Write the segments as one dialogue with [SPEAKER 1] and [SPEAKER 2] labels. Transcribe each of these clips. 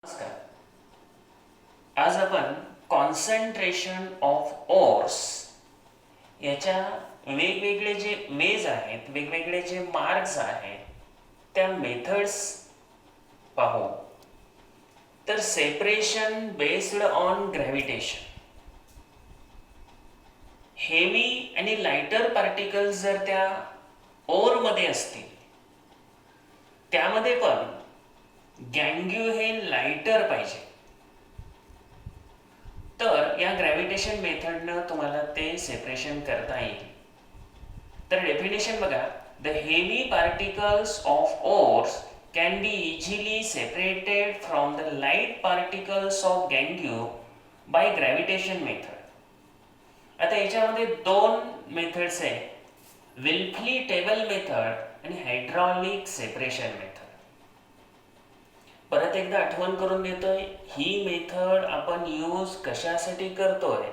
[SPEAKER 1] नमस्कार. आज आपण कॉन्सन्ट्रेशन ऑफ ओर्स याच्या वेगवेगळे जे वेज आहेत, वेगवेगळे जे मार्क्स आहेत, त्या मेथड्स पाहू. तर separation based on gravitation. Heavy आणि लाइटर पार्टिकल्स जर त्या ओरमध्ये असतील, त्यामध्ये पण गँग्यू हे लाइटर पाहिजे. तर या ग्रॅव्हिटेशन मेथडनं तुम्हाला ते सेपरेशन करता येईल. तर डेफिनेशन बघा. The heavy particles of ores can be easily separated from the light particles of गँग्यू बाय ग्रॅव्हिटेशन मेथड. आता याच्यामध्ये दोन मेथड्स आहेत, विल्फली टेबल मेथड आणि हायड्रॉलिक सेपरेशन मेथड. परत एकदा आठवण करून देतोय, ही मेथड आपण यूज कशासाठी करतोय,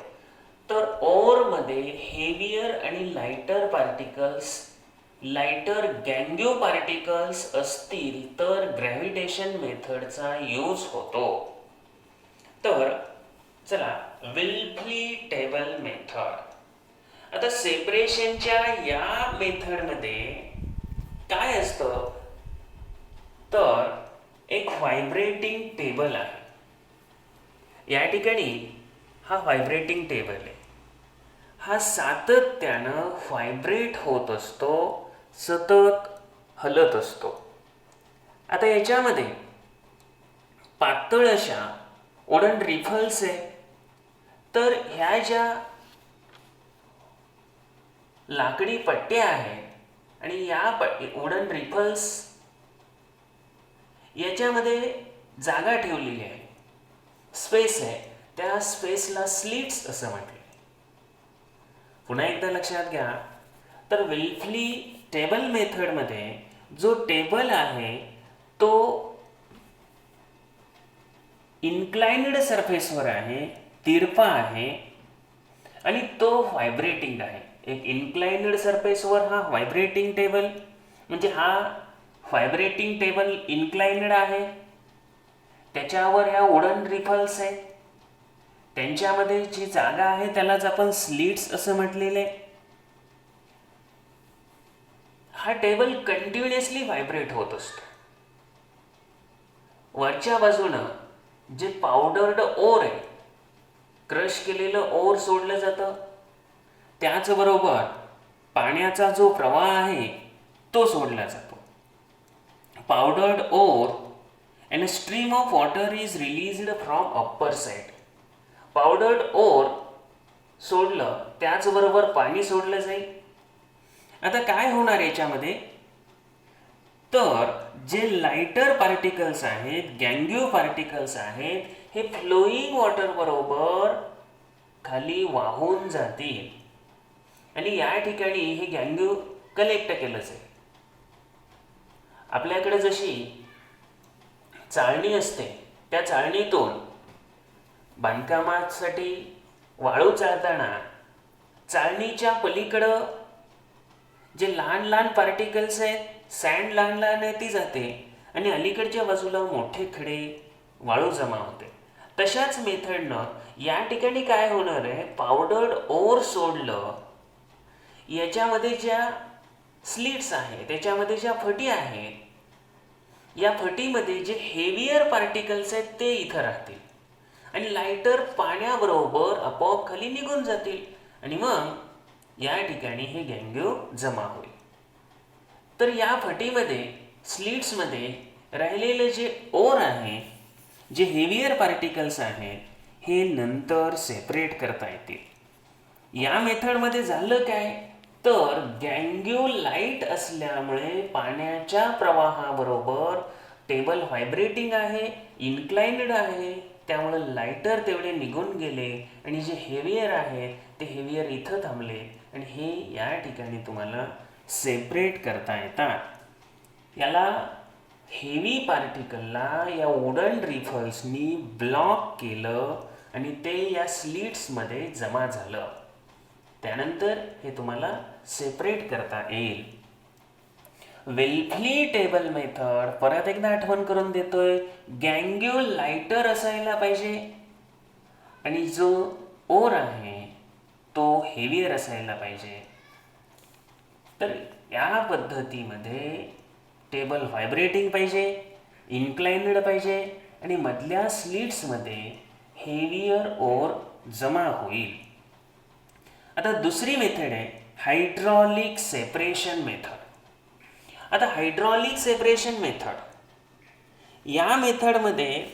[SPEAKER 1] तर ओरमध्ये हेवियर आणि लाइटर पार्टिकल्स, लाइटर गँग्यू पार्टिकल्स असतील तर ग्रॅव्हिटेशन मेथडचा यूज होतो. तर चला, विल्फली टेबल मेथड. आता सेपरेशनच्या या मेथडमध्ये काय असतं, तर एक व्हायब्रेटिंग टेबल आहे. या ठिकाणी हा व्हायब्रेटिंग टेबल आहे. हा सातत्यानं व्हायब्रेट होत असतो, सतत हलत असतो. आता याच्यामध्ये पातळ अशा वुडन रिफल्स आहे. तर ह्या ज्या लाकडी पट्ट्या आहेत आणि या वुडन रिफल्स याच्यामध्ये जागा ठेवलेली आहे, स्पेस आहे. त्या स्पेसला स्लिट्स असं म्हटले. पुन्हा एकदा लक्षात घ्या. तर विल्फली टेबल मेथडमध्ये जो टेबल आहे तो इन्क्लाइन्ड सरफेसवर आहे, तिरपा आहे आणि तो व्हायब्रेटिंग आहे. एक इन्क्लाइन्ड सरफेसवर हा व्हायब्रेटिंग टेबल, म्हणजे हा व्हायब्रेटिंग टेबल इन्क्लाइन्ड आहे. त्याच्यावर ह्या वुडन रिफल्स आहे, त्यांच्यामध्ये जी जागा आहे त्यालाच आपण स्लिट्स असं म्हटलेले. हा टेबल कंटिन्युअसली व्हायब्रेट होत असतो. वरच्या बाजूनं जे पावडर्ड ओर आहे, क्रश केलेलं ओर सोडलं जातं. त्याचबरोबर पाण्याचा जो प्रवाह आहे तो सोडला जातो. पावडर्ड or and a stream of water is released from upper side. Powdered ore सोडलं, त्याचबरोबर पाणी सोडलं जाईल. आता काय होणार याच्यामध्ये, तर जे लाइटर पार्टिकल्स आहेत, गँग्यू पार्टिकल्स आहेत, हे फ्लोईंग वॉटर बरोबर खाली वाहून जातील आणि या ठिकाणी हे गँग्यू कलेक्ट केलं जाईल. आपल्याकडे जशी चाळणी असते, त्या चाळणीतून बांधकामासाठी वाळू चाळताना चाळणीच्या पलीकडं जे लहान लहान पार्टिकल्स आहेत, सँड लहान लहान आहे, ती जाते आणि अलीकडच्या बाजूला मोठे खडे वाळू जमा होते. तशाच मेथडनं या ठिकाणी काय होणार आहे, पावडर्ड ओर सोडलं, याच्यामध्ये ज्या स्लिट्स आहेत, त्याच्यामध्ये ज्या फटी आहेत, या फटीमध्ये जे हेवियर पार्टिकल्स आहेत ते इथं राहतील आणि लाइटर पाण्याबरोबर आपोआप खाली निघून जातील आणि मग या ठिकाणी हे गँग्यू जमा होईल. तर या फटीमध्ये, स्लिट्समध्ये राहिलेले जे ओर आहे, जे हेवियर पार्टिकल्स आहेत, हे नंतर सेपरेट करता येतील. या मेथडमध्ये झालं काय, तर गँग्यू लाईट असल्यामुळे पाण्याच्या प्रवाहाबरोबर टेबल व्हायब्रेटिंग आहे, इन्क्लाइन्ड आहे, त्यामुळे लाइटर तेवढे निघून गेले आणि जे हेवियर आहेत ते हेवियर इथं थांबले आणि हे या ठिकाणी तुम्हाला सेपरेट करता येतात. याला हेवी पार्टिकलला या वुडन रिफल्सनी ब्लॉक केलं आणि ते या स्लिट्समध्ये जमा झालं. त्यानंतर हे तुम्हाला सेपरेट करता येईल. विल्फली टेबल मेथड परत एकदा आठवण करून देतोय, गँग्यू लाइटर असायला पाहिजे आणि जो ओर आहे तो हेवियर असायला पाहिजे. तर या पद्धतीमध्ये टेबल व्हायब्रेटिंग पाहिजे, इन्क्लाइन्ड पाहिजे आणि मधल्या स्लिट्समध्ये हेवियर ओर जमा होईल. आता दुसरी मेथड आहे हायड्रॉलिक सेपरेशन मेथड. आता हायड्रॉलिक सेपरेशन मेथड या मेथडमध्ये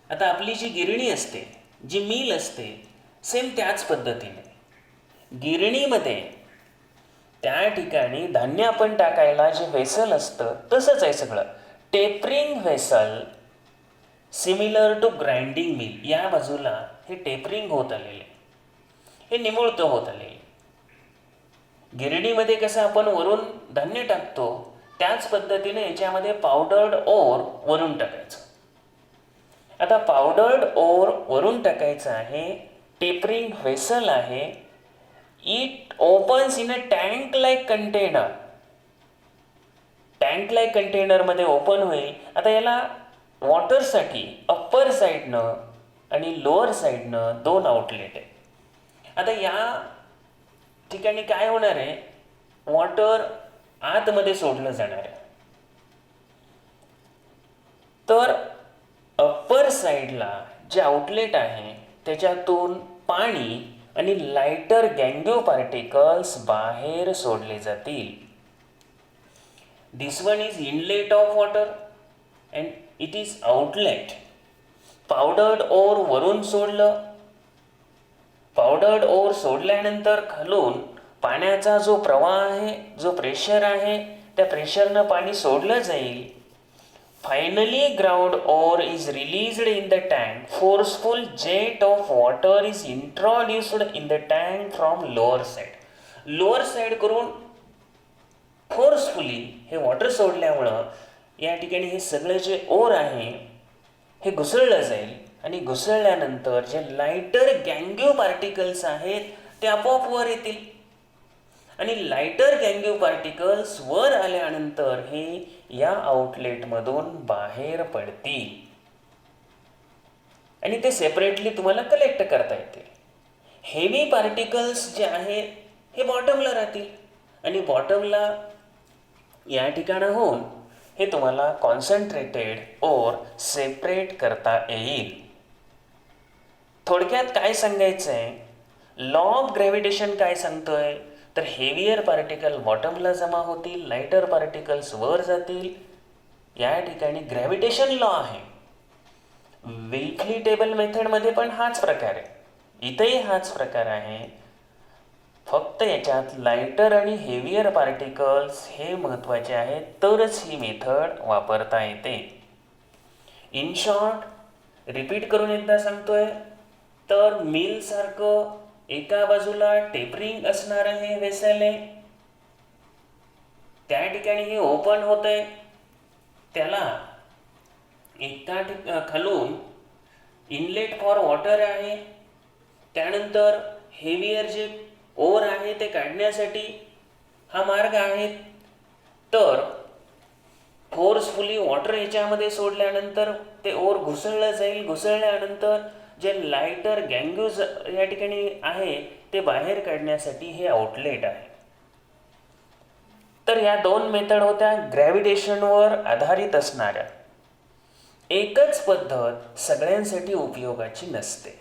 [SPEAKER 1] आता आपली जी गिरणी असते, जी मिल असते, सेम त्याच पद्धतीने गिरणीमध्ये त्या ठिकाणी धान्य आपण टाकायला जे व्हेसल असतं तसंच आहे सगळं. Tapering vessel similar to grinding mill. या बाजूला हे टेपरिंग होत आलेले, हे निमुळतं होत आलेले. गिरणीमध्ये कसं आपण वरून धान्य टाकतो त्याच पद्धतीने याच्यामध्ये पावडर्ड ओर वरून टाकायचं. आता पावडर्ड ओर वरून टाकायचं आहे. टेपरिंग व्हेसल आहे. It opens in a tank like container. Tank like कंटेनरमध्ये ओपन होईल. आता याला वॉटरसाठी अप्पर साईडनं आणि लोअर साईडनं 2 आउटलेट आहे. आता या ठिकाणी काय होणार आहे, वॉटर आतमध्ये सोडलं जाणार आहे. तर अप्पर साईडला जे आउटलेट आहे त्याच्यातून पाणी आणि लाइटर गँग्यू पार्टिकल्स बाहेर सोडले जातील. This one is inlet of water and it is outlet. Powdered ore वरून सोडलं. पावडर्ड ओर सोडल्यानंतर खालून पाण्याचा जो प्रवाह आहे, जो प्रेशर आहे, त्या प्रेशरनं पाणी सोडलं जाईल. Finally ground ore is released in the tank. Forceful jet of water is introduced in the tank from lower side. Lower side करून फोर्सफुली हे वॉटर सोडल्यामुळं या ठिकाणी हे सगळं जे ओर आहे हे घुसळलं जाईल आणि घुसळल्यानंतर जे लाइटर गँग्यू पार्टिकल्स आहेत ते आपोआप वर येतील आणि लाइटर गँग्यू पार्टिकल्स वर आल्यानंतर हे या आउटलेटमधून बाहेर पडतील आणि ते सेपरेटली तुम्हाला कलेक्ट करता येतील. हेवी पार्टिकल्स जे आहेत हे बॉटमला राहतील आणि बॉटमला या ठिकाणाहून हे तुम्हाला कॉन्सन्ट्रेटेड ओर सेपरेट करता येईल. थोडक्यात काय सांगायचं आहे, लॉ ऑफ ग्रॅव्हिटेशन काय सांगतोय, तर हेवियर पार्टिकल बॉटमला जमा होतील, लाइटर पार्टिकल्स वर जातील. या ठिकाणी ग्रॅव्हिटेशन लॉ आहे. विल्फली टेबल मेथडमध्ये पण हाच प्रकार आहे, इथेही हाच प्रकार आहे. फक्त याच्यात लाइटर आणि हेवियर पार्टिकल्स हे महत्त्वाचे आहेत, तरच ही मेथड वापरता येते. इन शॉर्ट रिपीट करून एकदा सांगतोय, तर मिल सारखं एका बाजूला टेपरिंग असणारं हे व्हेसल आहे. त्या ठिकाणी हे ओपन होत आहे, त्याला एका खालून इनलेट फॉर वॉटर आहे. त्यानंतर हेवियर जे ओर आहे ते काढण्यासाठी हा मार्ग आहे. तर फोर्सफुली वॉटर याच्यामध्ये सोडल्यानंतर ते ओर घुसळलं जाईल. घुसळल्यानंतर जे लाइटर गँग्यूज या ठिकाणी आहे ते बाहेर काढण्यासाठी हे आउटलेट आहे. तर या 2 मेथड होत्या ग्रॅव्हिटेशनवर आधारित असणाऱ्या. एकच पद्धत सगळ्यांसाठी उपयोगाची नसते.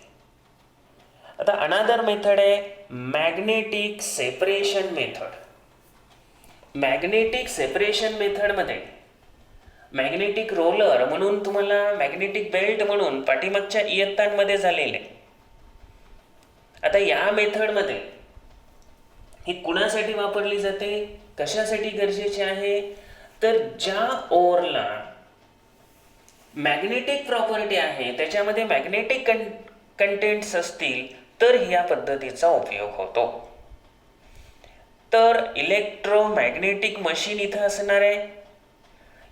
[SPEAKER 1] आता अनादर मेथड आहे magnetic separation method. Magnetic separation मेथडमध्ये मॅग्नेटिक रोलर म्हणून तुम्हाला मॅग्नेटिक बेल्ट म्हणून पाठीमागच्या इयत्तांमध्ये झालेले. आता या मेथडमध्ये ही कुणासाठी वापरली जाते, कशासाठी गरजेचे आहे, तर ज्या ओरला मॅग्नेटिक प्रॉपर्टी आहे त्याच्यामध्ये मॅग्नेटिक कंटेंट्स असतील तर ह्या पद्धतीचा उपयोग होतो. तर इलेक्ट्रोमॅग्नेटिक मशीन इथं असणार आहे.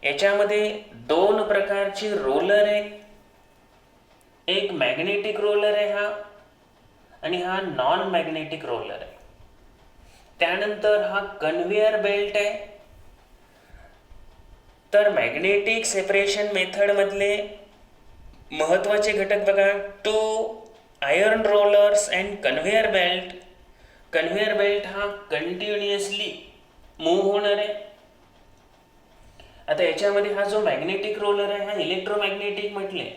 [SPEAKER 1] याच्यामध्ये 2 प्रकारचे रोलर आहेत. एक मॅग्नेटिक रोलर आहे हा आणि हा नॉन मॅग्नेटिक रोलर आहे. त्यानंतर हा कन्व्हेयर बेल्ट आहे तर मॅग्नेटिक सेपरेशन मेथडमधले महत्त्वाचे घटक बघा, 2 iron rollers and conveyor belt. Conveyor belt हा कंटिन्युअसली मूव्ह होणार आहे. आता याच्यामध्ये हा जो मॅग्नेटिक रोलर आहे हा इलेक्ट्रोमॅग्नेटिक म्हटले,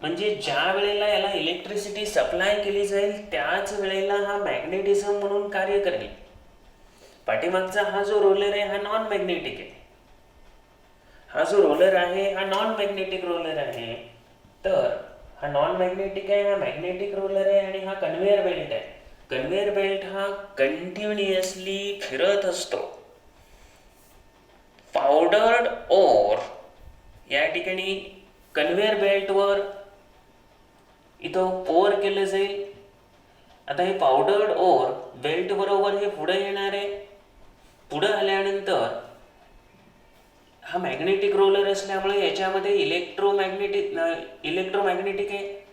[SPEAKER 1] म्हणजे ज्या वेळेला याला इलेक्ट्रिसिटी सप्लाय केली जाईल त्याच वेळेला हा मॅग्नेटिझम म्हणून कार्य करेल. पाठीमागचा हा जो रोलर आहे हा नॉन मॅग्नेटिक आहे. हा जो रोलर आहे हा नॉन मॅग्नेटिक रोलर आहे. तर हा नॉन मॅग्नेटिक आहे, हा मॅग्नेटिक रोलर आहे आणि हा कन्व्हेअर बेल्ट आहे. कन्व्हेअर बेल्ट हा कंटिन्युअसली फिरत असतो. पावडर्ड ओर या ठिकाणी कन्व्हेअर बेल्टवर इथं पोर केलं जाईल. आता हे पावडर्ड ओर बेल्ट बरोबर हे पुढे येणार आहे. पुढे आल्यानंतर हा मॅग्नेटिक रोलर असल्यामुळे याच्यामध्ये इलेक्ट्रोमॅग्नेटिक आहे,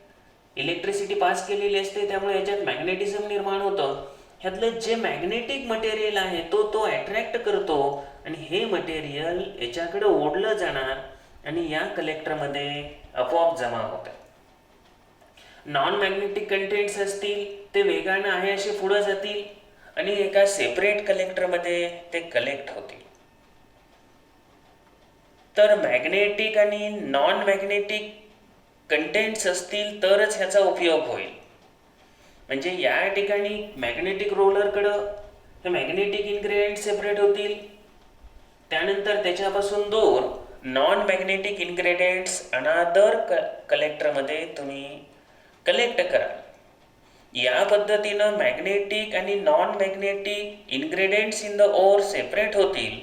[SPEAKER 1] इलेक्ट्रिसिटी पास केलेली असते, त्यामुळे याच्यात मॅग्नेटिझम निर्माण होतं. ह्यातलं जे मॅग्नेटिक मटेरियल आहे तो अट्रॅक्ट करतो आणि हे मटेरियल याच्याकडे ओढलं जाणार आणि या कलेक्टरमध्ये आपोआप जमा होतं. नॉन मॅग्नेटिक कंटेंट्स असतील ते वेगानं आहे असे पुढे जातील आणि एका सेपरेट कलेक्टरमध्ये ते कलेक्ट होतील. तर मॅग्नेटिक आणि नॉन मॅग्नेटिक कंटेंट्स असतील तरच ह्याचा उपयोग होईल. म्हणजे या ठिकाणी मॅग्नेटिक रोलरकडं हे मॅग्नेटिक इन्ग्रेडियंट सेपरेट होतील. त्यानंतर त्याच्यापासून दूर नॉन मॅग्नेटिक इन्ग्रेडियंट्स अनादर कलेक्टरमध्ये तुम्ही कलेक्ट कराल. या पद्धतीनं मॅग्नेटिक आणि non magnetic ingredients in the ore separate होतील.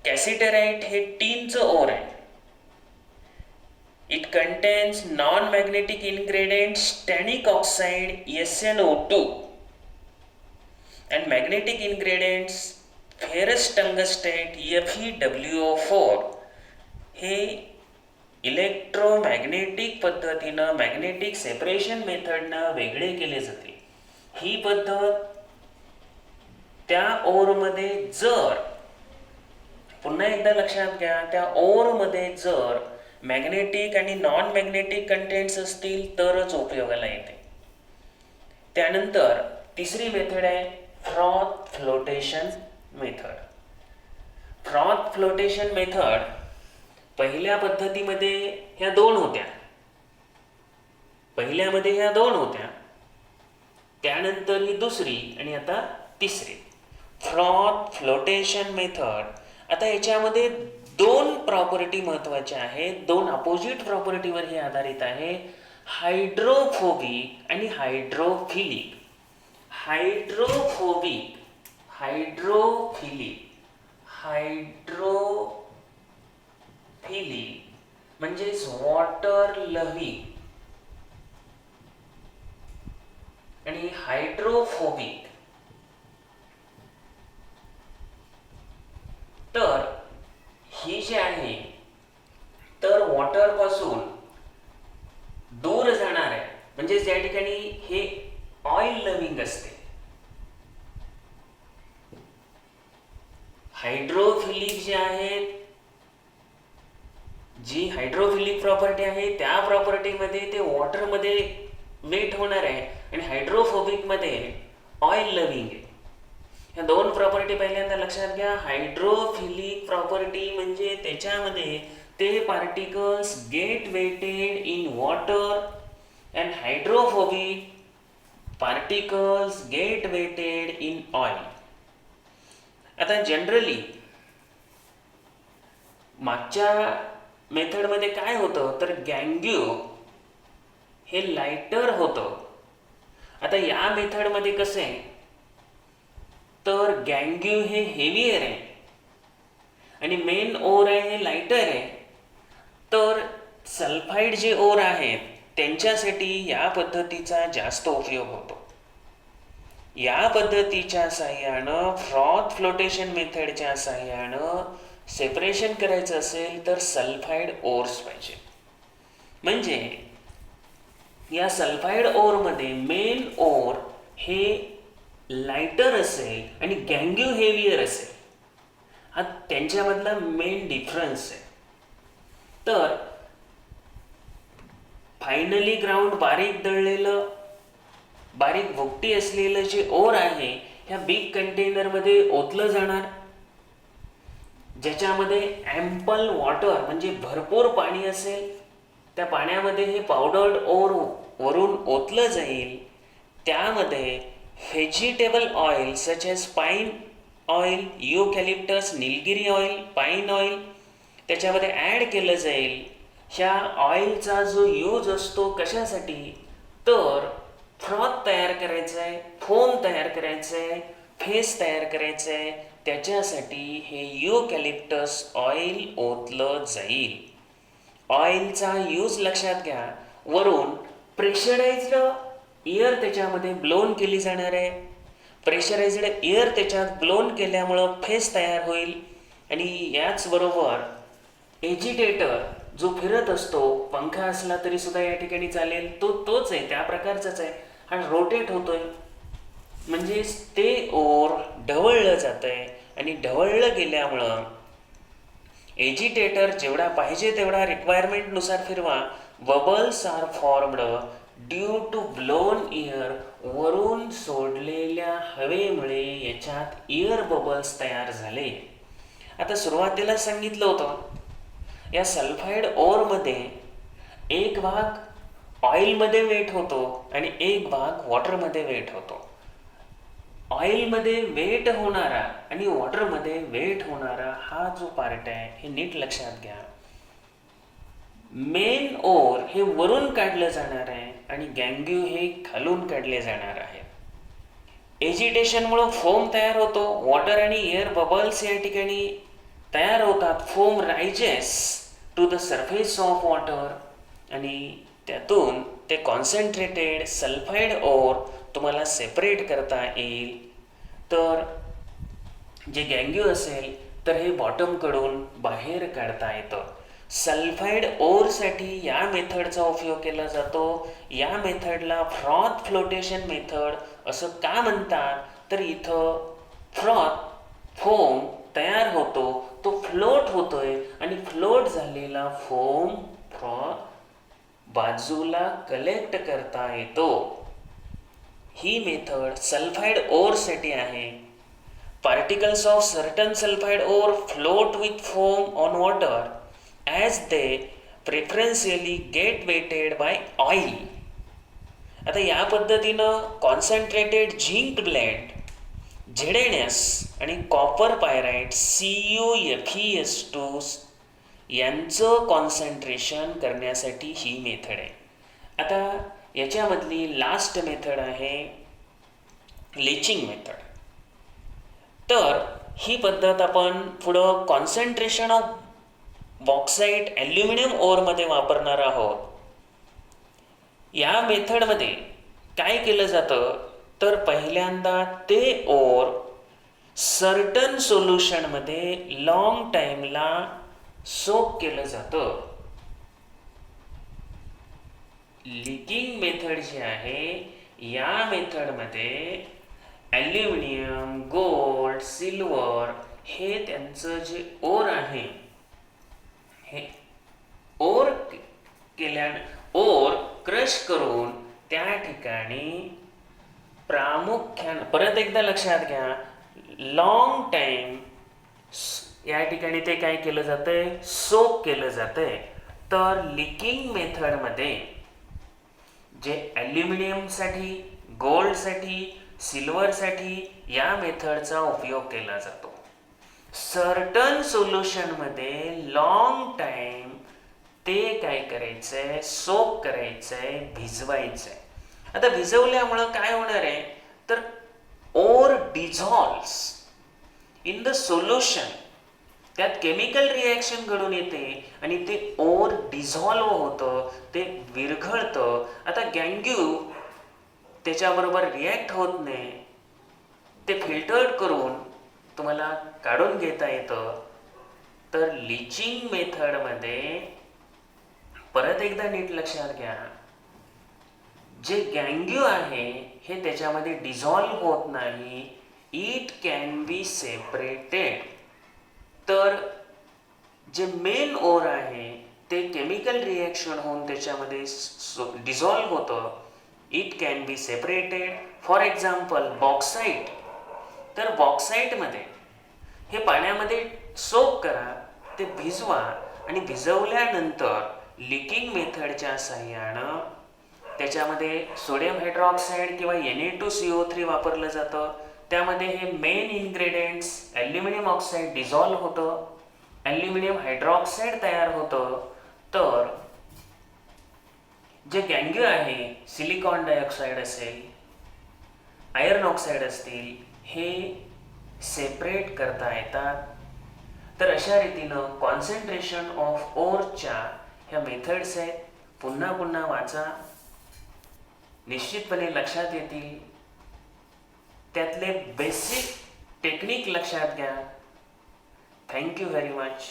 [SPEAKER 1] कॅसिटराइट हे टीनचं ओर आहे. It contains non magnetic ingredients tannic oxide SnO2 and magnetic ingredients ferrous tungstate FeWO4. हे इलेक्ट्रोमॅग्नेटिक पद्धतीनं मॅग्नेटिक सेपरेशन मेथडनं वेगळे केले जाते. ही पद्धत त्या ओरमध्ये जर, पुन्हा एकदा लक्षात घ्या, त्या ओरमध्ये जर मॅग्नेटिक आणि नॉन मॅग्नेटिक कंटेंट्स असतील तरच उपयोगाला येते. त्यानंतर तिसरी मेथड आहे froth flotation method. Froth flotation method पहिल्या पद्धतीमध्ये ह्या दोन होत्या. त्यानंतर ही दुसरी आणि आता तिसरी फ्रॉथ फ्लोटेशन मेथड. आता याच्यामध्ये दोन प्रॉपर्टी महत्वाच्या आहेत, दोन अपोजिट प्रॉपर्टीवर हे आधारित आहे, हायड्रोफोबिक आणि हायड्रोफिलिक. हायड्रोफिलिक म्हणजेच वॉटर लव्हिंग आणि हायड्रोफोबिक. तर ही जी आहे तर वॉटर पासून दूर जाणार आहे, म्हणजे त्या ठिकाणी हे ऑइल लव्हिंग असते. हायड्रोफिलिक जे आहेत, जी हायड्रोफिलिक प्रॉपर्टी आहे त्या प्रॉपर्टीमध्ये ते वॉटरमध्ये मेट होणार आहे आणि हायड्रोफोबिक मध्ये ऑइल लव्हिंग आहे. ह्या दोन प्रॉपर्टी पहिल्यांदा लक्षात घ्या. हायड्रोफिलिक प्रॉपर्टी म्हणजे त्याच्यामध्ये ते particles get wetted in water and hydrophobic particles get wetted in oil. आता जनरली मागच्या मेथडमध्ये काय होतं तर गँग्यू हे लाइटर होतं. आता या मेथडमध्ये कसं आहे तर गँग्यू हे हेवियर आहे आणि मेन ओर आहे हे लाइटर आहे. तर सल्फाइड जे ओर आहेत त्यांच्यासाठी या पद्धतीचा जास्त उपयोग होतो. या पद्धतीच्या साहाय्यानं फ्रॉथ फ्लोटेशन मेथडच्या साहाय्यानं सेपरेशन करायचं असेल तर सल्फाइड ओर्स पाहिजे. म्हणजे या सल्फाइड ओरमध्ये मेन ओर हे लाइटर असेल आणि गँग्यू हेवियर असेल. हा त्यांच्यामधला मेन डिफरन्स आहे. तर फायनली ग्राउंड बारीक दळलेलं, बारीक भुकटी असलेलं जे ओर आहे ह्या बिग कंटेनरमध्ये ओतलं जाणार, ज्याच्यामध्ये ॲम्पल वॉटर म्हणजे भरपूर पाणी असेल. त्या पाण्यामध्ये हे पावडर्ड ओर वरून ओतलं जाईल. त्यामध्ये व्हेजिटेबल ऑइल सच एज पाईन ऑइल, युकॅलिप्टस, निलगिरी ऑइल, पाईन ऑइल त्याच्यामध्ये ॲड केलं जाईल. ह्या ऑइलचा जो यूज असतो कशासाठी, तर फ्रॉथ तयार करायचं आहे, फोम तयार करायचं आहे, फेस तयार करायचं आहे, त्याच्यासाठी हे युकॅलिप्टस ऑइल ओतलं जाईल. ऑइलचा यूज लक्षात घ्या. वरून प्रेशराइज्ड एअर त्याच्यामध्ये ब्लोन केली जाणार आहे. प्रेशराइज्ड एअर त्याच्यात ब्लोन केल्यामुळं फेस तयार होईल. आणि याचबरोबर एजिटेटर जो फिरत असतो, पंखा असला तरी सुद्धा या ठिकाणी चालेल, तोच आहे, त्या प्रकारचाच आहे. हा रोटेट होतोय म्हणजेच ते ओर ढवळलं जात आहे. आणि ढवळलं गेल्यामुळं एजिटेटर जेवढा पाहिजे तेवढा रिक्वायरमेंटनुसार फिरवा. Bubbles are formed due to blown air. वरून सोडलेल्या हवेमुळे याच्यात एअर बबल्स तयार झाले. आता सुरुवातीला सांगितलं होतं या सल्फाईड ओरमध्ये एक भाग ऑइलमध्ये वेट होतो आणि एक भाग वॉटरमध्ये वेट होतो. ऑइलमध्ये वेट होणारा आणि वॉटरमध्ये वेट होणारा हा जो पार्ट आहे हे नीट लक्षात घ्या. मेन ओर हे वरून काढलं जाणार आहे आणि गँग्यू हे खालून काढले जाणार आहे. एजिटेशनमुळं फोम तयार होतो. वॉटर आणि एअर बबल्स या ठिकाणी तयार होतात. Foam rises to the surface of water आणि त्यातून ते कॉन्सन्ट्रेटेड सल्फाईड ओर तुम्हाला सेपरेट करता येईल. तर जे गँग्यू असेल तर हे बॉटमकडून बाहेर काढता येतं. सल्फाईड ओरसाठी या मेथडचा उपयोग केला जातो. या मेथडला फ्रॉथ फ्लोटेशन मेथड असं का म्हणतात, तर इथं फ्रॉथ फोम तयार होतो, तो फ्लोट होतोय आणि फ्लोट झालेला फोम फ्रॉथ बाजूला कलेक्ट करता येतो. ही मेथड सल्फाईड ओरसाठी आहे. Particles of certain sulphide ore float with foam on water as they preferentially get wetted by oil. आता या पद्धतीनं कॉन्सन्ट्रेटेड झिंक ब्लेंड ZnS आणि कॉपर पायराईट CuFeS2 यांचं कॉन्सन्ट्रेशन करण्यासाठी ही मेथड आहे. आता याच्यामधली लास्ट मेथड आहे लिचिंग मेथड. तर ही पद्धत आपण पुढं कॉन्सन्ट्रेशन ऑफ बॉक्साईट ॲल्युमिनियम ओरमध्ये वापरणार आहोत. या मेथडमध्ये काय केलं जातं, तर पहिल्यांदा ते ओर सर्टन सोल्युशनमध्ये लॉंग टाईमला सोक केलं जातं. लिकिंग मेथड जी आहे या मेथडमध्ये ॲल्युमिनियम, गोल्ड, सिल्वर हे त्यांचं जे ओर आहे हे ओर ओर क्रश करून त्या ठिकाणी प्रामुख्यानं परत एकदा लक्षात घ्या, लॉंग टाईम या ठिकाणी ते काय केलं जातंय, सोक केलं जातंय. तर लिकिंग मेथडमध्ये जे ॲल्युमिनियमसाठी, गोल्डसाठी, सिल्वरसाठी या मेथडचा उपयोग केला जातो. सर्टन सोल्युशनमध्ये लॉंग टाईम ते काय करायचंय, सोक करायचंय, भिजवायचंय. आता भिजवल्यामुळं काय होणार आहे, तर ore dissolves in the solution. त्यात केमिकल रिॲक्शन घडून येते आणि ते ओर डिझॉल्व होतं, ते विरघळतं. आता गँग्यू त्याच्याबरोबर रिॲक्ट होत नाही, ते फिल्टर्ड करून तुम्हाला काढून घेता येतं. तर लिचिंग मेथडमध्ये परत एकदा नीट लक्षात घ्या, जे गँग्यू आहे हे त्याच्यामध्ये डिझॉल्व होत नाही. It can be separated. तर जे मेन ओर आहे ते केमिकल रिॲक्शन होऊन त्याच्यामध्ये डिझॉल्व्ह होतं. It can be separated. For example bauxite. तर बॉक्साईटमध्ये हे पाण्यामध्ये सोक करा, ते भिजवा आणि भिजवल्यानंतर लिकिंग मेथडच्या साह्यानं त्याच्यामध्ये सोडियम हायड्रॉक्साईड किंवा Na2CO3 वापरलं जातं. त्यामध्ये हे main ingredients aluminium oxide dissolve होतं, ॲल्युमिनियम हायड्रॉक्साईड तयार होतं. तर जे गँग्यू आहे, सिलिकॉन डायऑक्साईड असेल, आयर्न ऑक्साईड असतील, हे सेपरेट करता येतात. तर अशा रीतीनं कॉन्सन्ट्रेशन ऑफ ओरच्या ह्या मेथड्स आहेत. पुन्हा पुन्हा वाचा, निश्चितपणे लक्षात येतील. त्यातले बेसिक टेक्निक लक्षात घ्या. Thank you very much.